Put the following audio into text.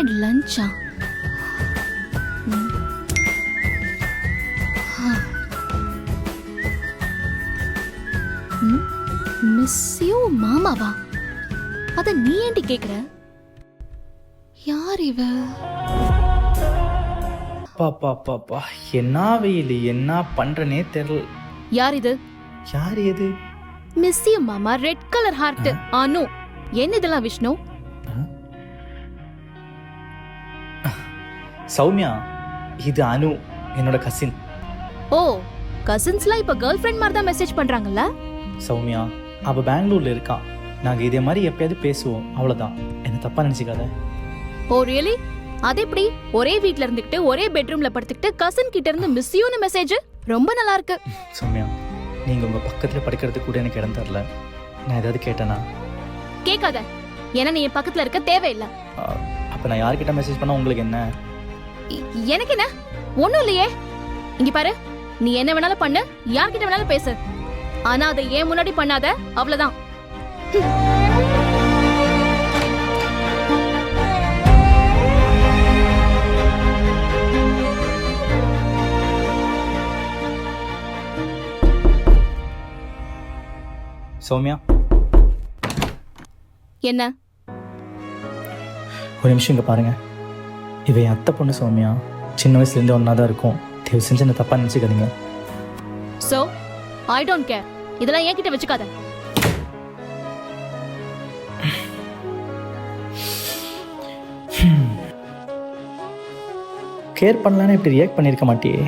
had lunch-ஆ? Miss you மாமாவா? அத நீ ஏண்டி கேக்குற? யார் இவ? பாப்பா என்ன வெயில், என்ன பண்றனே தெரியல. யார் இது? யார் எது? மிஸ் யூ மாமா, ரெட் கலர் ஹார்ட். அனு. என்ன இதெல்லாம் விஷ்ணு? சௌமியா, இது அனு, என்னோட கசின். ஓ, கசின்ஸ்லாம் இப்ப கேர்ள் ஃப்ரெண்ட் மாதிரி தான் மெசேஜ் பண்றாங்கல்ல? சௌமியா, அவ பெங்களூர்ல இருக்கான். நாங்க இதே மாதிரி எப்பயாவது பேசுவோம், அவ்வளவுதான். என்ன தப்பா நினைச்சுக்காத. ஓ ரியலி? அது எப்படி ஒரே வீட்ல இருந்துக்கிட்டு ஒரே பெட்ரூம்ல படுத்துக்கிட்டு கசின் கிட்ட இருந்து மிஸ் யூன்னு மெசேஜ்? ரொம்ப நல்லா இருக்கு. சௌமியா, நீங்க உங்க பக்கத்துல படுக்கிறதுக்கு கூட எனக்கு இடம் தரல. நான் ஏதாவது கேட்டேனா? கேட்காத, ஏன்னா நீ என் பக்கத்துல இருக்க தேவையில்லை. அப்ப நான் யார்கிட்ட மெசேஜ் பண்ணா உங்களுக்கு என்ன? எனக்கு என்ன? ஒண்ணும் இல்லையே. இங்க பாரு, நீ என்ன வேணாலும் பண்ணு, யார்கிட்ட வேணாலும் பேசு, ஆனா அதை ஏன் முன்னாடி பண்ணாத, அவ்வளவுதான். சௌமியா, என்ன? ஒரு நிமிஷம் இங்க பாருங்க. இவ என் அத்தை பொண்ணு சௌமியா. சின்ன வயசுல இருந்து ஒன்னா தான் இருக்கும். தயவு செஞ்சு என்ன தப்பா நினைச்சுக்காதீங்க. So I don't care. இதெல்லாம் என்கிட்ட வச்சுக்காத. கேர் பண்ணலன்னா இப்படி ரியாக்ட் பண்ணிருக்க மாட்டியே.